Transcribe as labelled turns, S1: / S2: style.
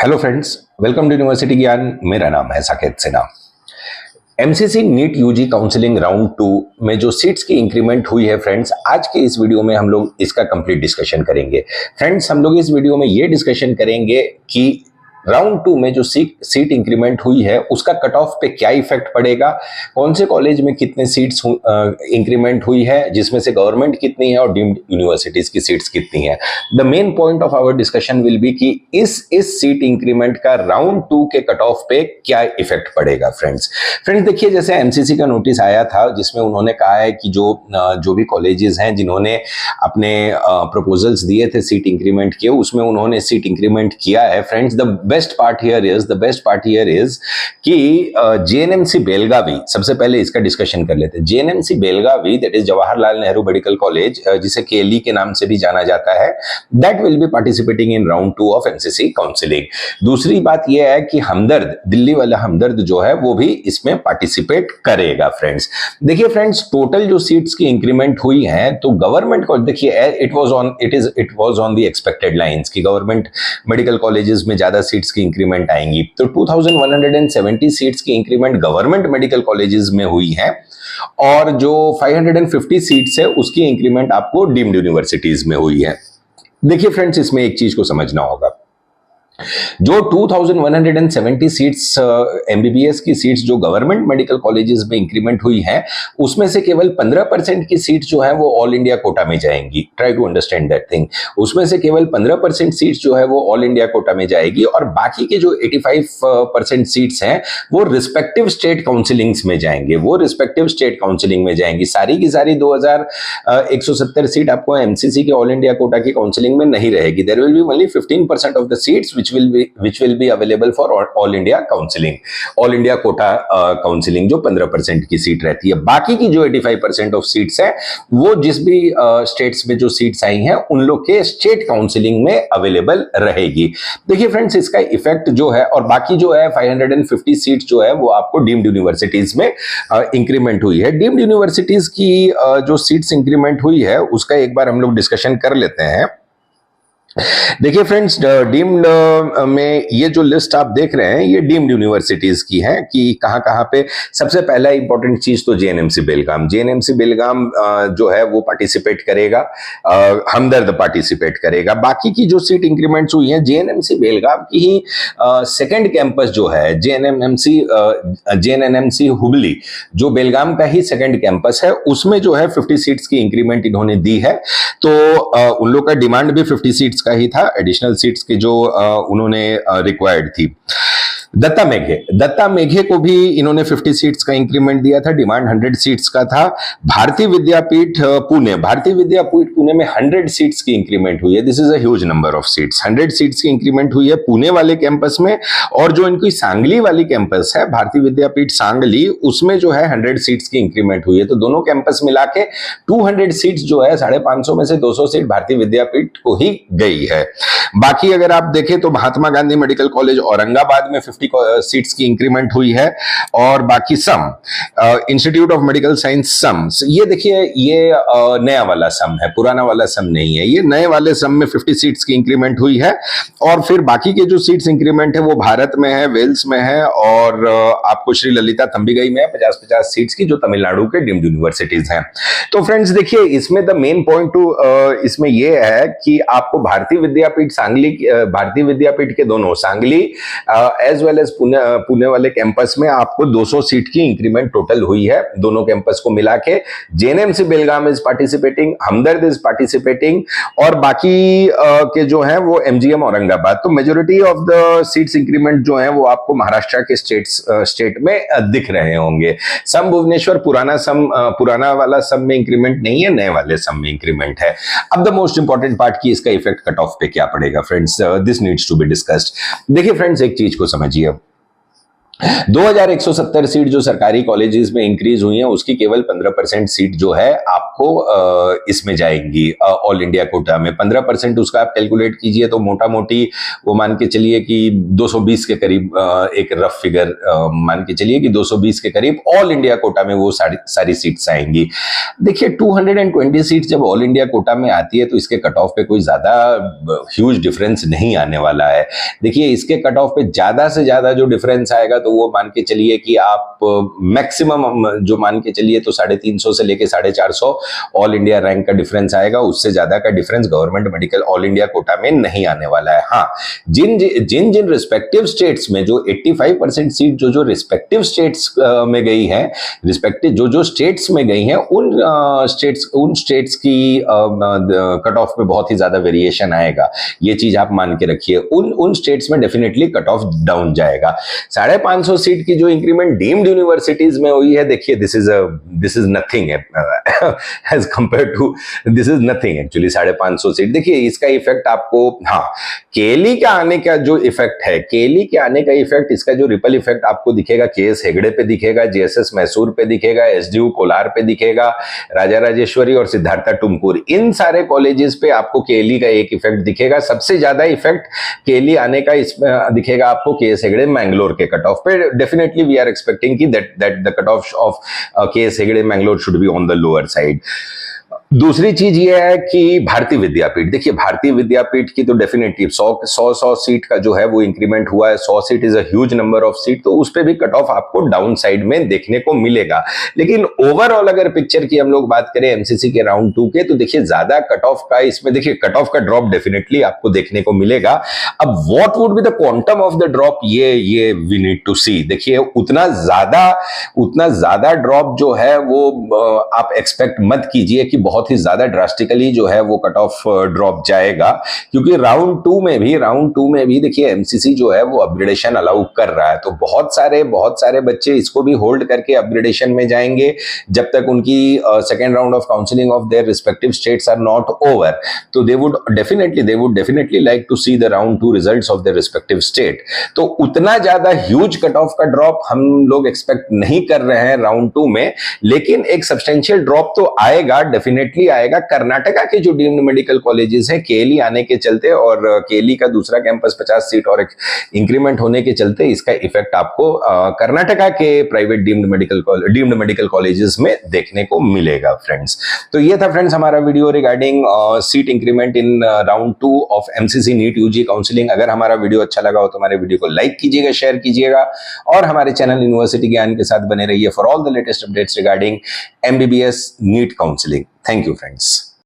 S1: Hello friends, welcome to university Gyan. मेरा नाम है Saket Sinha. MCC NEET UG counselling round 2 में जो सीट्स की इंक्रीमेंट हुई है फ्रेंड्स, आज के इस वीडियो में हम लोग इसका कंप्लीट डिस्कशन करेंगे। फ्रेंड्स, हम लोग इस वीडियो में ये डिस्कशन करेंगे कि राउंड 2 में जो सीट इंक्रीमेंट हुई है उसका कट ऑफ पे क्या इफेक्ट पड़ेगा, कौन से कॉलेज में कितने सीट्स इंक्रीमेंट हुई है, जिसमें से गवर्नमेंट कितनी है और डीम्ड यूनिवर्सिटीज की सीट्स कितनी है। The main point of our discussion will be कि इस सीट इंक्रीमेंट का राउंड 2 के कट ऑफ पे क्या इफेक्ट पड़ेगा। फ्रेंड्स देखिए, जैसे एमसीसी का नोटिस आया था जिसमें उन्होंने कहा है कि जो भी कॉलेजेस हैं जिन्होंने अपने प्रपोजल्स दिए थे सीट इंक्रीमेंट के, उसमें उन्होंने सीट इंक्रीमेंट किया है। Friends, the best part here is कि जेएनएमसी बेलगावी, सबसे पहले इसका डिस्कशन कर लेते हैं। JNMC Belagavi, that is Jawaharlal Nehru medical college, जिसे केएलई के नाम से भी जाना जाता है, that will be participating in round 2 of MCC counselling. दूसरी बात यह है कि हमदर्द, दिल्ली वाला हमदर्द जो है वो भी इसमें पार्टिसिपेट करेगा। फ्रेंड्स देखिए, फ्रेंड्स टोटल जो सीट्स की इंक्रीमेंट हुई है तो गवर्नमेंट को देखिए, it was on the expected lines कि गवर्नमेंट मेडिकल कॉलेजेस में ज्यादा सीट्स की इंक्रीमेंट आएंगी। तो 2170 सीट्स की इंक्रीमेंट गवर्नमेंट मेडिकल कॉलेजेस में हुई है और जो 550 सीट्स है उसकी इंक्रीमेंट आपको डीम्ड यूनिवर्सिटीज में हुई है। देखिए फ्रेंड्स, इसमें एक चीज को समझना होगा, जो 2170 सीट्स एमबीबीएस की सीट्स जो गवर्नमेंट मेडिकल कॉलेजेस में इंक्रीमेंट हुई है, उसमें से केवल 15% की सीट जो है वो ऑल इंडिया कोटा में जाएंगी। Try to understand that thing. उसमें से केवल 15% सीट्स जो है वो ऑल इंडिया कोटा में जाएगी और बाकी के जो 85% सीट्स हैं वो रिस्पेक्टिव स्टेट काउंसिलिंग्स में जाएंगे। सारी की सारी 2170 सीट आपको एमसीसी के ऑल इंडिया कोटा की काउंसिलिंग में नहीं रहेगी। There will be only 15% of the seats which will be available for all India counseling, all India quota counseling, जो 15% की सीट रहती है। बाकी की जो 85% ऑफ सीट्स है वो जिस भी स्टेट्स में जो सीट्स आई हैं उन लोग के स्टेट काउंसिलिंग में अवेलेबल रहेगी। देखिए फ्रेंड्स, इसका इफेक्ट जो है, और बाकी जो है 550 सीट जो है वो आपको डीम्ड यूनिवर्सिटीज में इंक्रीमेंट हुई है। डीम्ड यूनिवर्सिटीज की जो सीट्स इंक्रीमेंट हुई है उसका एक बार हम लोग डिस्कशन कर लेते हैं। देखिए फ्रेंड्स, डीम्ड में ये जो लिस्ट आप देख रहे हैं ये डीम्ड यूनिवर्सिटीज की है कि कहां कहां पे। सबसे पहला इंपॉर्टेंट चीज तो जेएनएमसी बेलगाम जो है वो पार्टिसिपेट करेगा, हमदर्द पार्टिसिपेट करेगा। बाकी की जो सीट इंक्रीमेंट्स हुई हैं जेएनएमसी बेलगाम की ही सेकंड कैंपस जो है जेएनएनएमसी हुबली, जो बेलगाम का ही सेकंड कैंपस है, उसमें जो है 50 सीट्स की इंक्रीमेंट इन्होंने दी है। तो उन लोग का डिमांड भी 50 सीट्स का ही था, एडिशनल सीट्स की जो उन्होंने रिक्वायर्ड थी। दत्ता मेघे को भी इन्होंने 50 सीट्स का इंक्रीमेंट दिया था, डिमांड 100 सीट्स का था। भारतीय विद्यापीठ पुणे में 100 सीट्स की इंक्रीमेंट हुई है। This is a huge number of seats. 100 seats की इंक्रीमेंट हुई है पुणे वाले कैंपस में, और जो इनकी सांगली वाली कैंपस है भारतीय विद्यापीठ सांगली, उसमें जो है 100 सीट्स की इंक्रीमेंट हुई है। तो दोनों कैंपस मिला के 200 सीट्स जो है, 550 में से 200 सीट भारतीय विद्यापीठ को ही गई है। बाकी अगर आप देखें तो महात्मा गांधी मेडिकल कॉलेज औरंगाबाद में 50 सीट्स की इंक्रीमेंट हुई है, और बाकी सम इंस्टीट्यूट ऑफ मेडिकल साइंस सम, ये देखिए ये नया वाला सम है, पुराना वाला सम नहीं है। ये नए वाले सम में 50 सीट्स की इंक्रीमेंट हुई है। और फिर बाकी के जो सीट्स इंक्रीमेंट है वो भारत में है, वेल्स में है, और आपको श्री ललिता थंबिगई में 50-50 सीट्स की, जो तमिलनाडु के डीम्ड यूनिवर्सिटीज हैं। तो फ्रेंड्स देखिए, इसमें द मेन पॉइंट इसमें ये है कि आपको भारतीय विद्यापीठ के दोनों Sangli as well as Pune वाले कैंपस में आपको 200 सीट की इंक्रीमेंट टोटल हुई है, दोनों कैंपस को मिला के। JNMC Belgaum is participating, Hamdard is participating, और बाकी के जो है वो एमजीएम औरंगाबाद। तो majority of the seats increment जो है वो आपको महाराष्ट्र के स्टेट में दिख रहे होंगे। सम भुवनेश्वर पुराना वाला सम में इंक्रीमेंट नहीं है, नए वाले सम में इंक्रीमेंट है। अब द मोस्ट इंपॉर्टेंट पार्ट की इसका इफेक्ट कट ऑफ पे क्या पड़ेगा friends, this needs to be discussed. देखिए फ्रेंड्स, एक चीज को समझिए, 2170 सीट जो सरकारी कॉलेजेस में इंक्रीज हुई हैं उसकी केवल 15% सीट जो है आपको इसमें जाएंगी ऑल इंडिया कोटा में। 15% उसका आप कैलकुलेट कीजिए तो मोटा मोटी वो मान के चलिए कि 220 के करीब, एक रफ फिगर मान के चलिए कि 220 के करीब ऑल इंडिया कोटा में वो सारी सीट्स आएंगी। देखिए 220 सीट जब ऑल इंडिया कोटा में आती है तो इसके कट ऑफ पे कोई ज्यादा ह्यूज डिफरेंस नहीं आने वाला है। देखिए इसके कट ऑफ पे ज्यादा से ज्यादा जो डिफरेंस आएगा तो वो मान के चलिए कि आप मैक्सिमम जो मान के चलिए तो 350 से लेके 450 ऑल इंडिया रैंक का डिफरेंस आएगा। उससे ज्यादा का difference government medical all India quota में नहीं आने वाला है। हाँ, जिन जिन रिस्पेक्टिव स्टेट्स में जो 85% सीट जो रिस्पेक्टिव स्टेट्स में गई है, रिस्पेक्टिव जो स्टेट्स में गई हैं उन स्टेट्स की कट ऑफ पे बहुत ही ज्यादा वेरिएशन आएगा। ये चीज आप मान के रखिए। उन स्टेट्स में डेफिनेटली कट ऑफ डाउन जाएगा। 550 सीट की जो इंक्रीमेंट डीम्ड यूनिवर्सिटीज में हुई है, देखिए this is nothing as compare to, this is nothing actually. 550 seat देखिए इसका इफेक्ट आपको, हाँ, केली के आने का जो इफेक्ट है, केली के आने का इफेक्ट, इसका जो रिपल इफेक्ट आपको दिखेगा, केएस हेगड़े पे दिखेगा, जेएसएस मैसूर पे दिखेगा, एसडीयू कोलार पे दिखेगा, राजा राजेश्वरी और सिद्धार्था टुमकुर, इन सारे कॉलेजेस पे आपको केली का एक इफेक्ट दिखेगा। सबसे ज्यादा इफेक्ट केली आने का इसमें दिखेगा आपको केएस हेगड़े मैंगलोर के कट ऑफ पे। डेफिनेटली वी आर एक्सपेक्टिंग कि that the cut off KS Hegde Mangalore should be on the lower side. दूसरी चीज ये है कि भारतीय विद्यापीठ, देखिए भारतीय विद्यापीठ की तो डेफिनेटली 100 सीट का जो है वो इंक्रीमेंट हुआ है। 100 seat is a huge number of seat, तो उस पे भी कट ऑफ आपको डाउन साइड में देखने को मिलेगा। लेकिन ओवरऑल अगर पिक्चर की हम लोग बात करें एमसीसी के राउंड 2 के, तो देखिए ज्यादा कट ऑफ का इसमें, देखिए कट ऑफ का ड्रॉप डेफिनेटली आपको देखने को मिलेगा। अब what would be the quantum of the drop, ये वी नीड टू सी। देखिए उतना ज्यादा ड्रॉप जो है वो आप एक्सपेक्ट मत कीजिए कि बहुत ही ज्यादा ड्रास्टिकली जो है वो कट ऑफ ड्रॉप जाएगा, क्योंकि राउंड 2 में भी देखिए एमसीसी जो है वो अपग्रेडेशन अलाउ कर रहा है। तो बहुत सारे बच्चे इसको भी होल्ड करके अपग्रेडेशन में जाएंगे जब तक उनकी second round of counselling of their respective states are not over. तो they would definitely like to see the round 2 results of their respective state. तो उतना ज्यादा ह्यूज कट ऑफ का ड्रॉप हम लोग एक्सपेक्ट नहीं कर रहे हैं राउंड 2 में, लेकिन एक सब्सटेंशियल ड्रॉप तो आएगा, डेफिनेटली आएगा। कर्नाटका के जो डीम्ड मेडिकल कॉलेजेस हैं, केएलई आने के चलते और केएलई का दूसरा कैंपस 50 सीट और इंक्रीमेंट होने के चलते इसका इफेक्ट आपको कर्नाटका के प्राइवेट डीम्ड मेडिकल कॉलेजेस में देखने को मिलेगा फ्रेंड्स। तो ये था फ्रेंड्स हमारा video regarding seat increment in round 2 of MCC NEET UG counselling. अगर हमारा वीडियो अच्छा लगा हो तो हमारे वीडियो को लाइक कीजिएगा, शेयर कीजिएगा और हमारे चैनल यूनिवर्सिटी ज्ञान के साथ बने रहिए for all the latest updates regarding MBBS NEET counselling. Thank you, friends.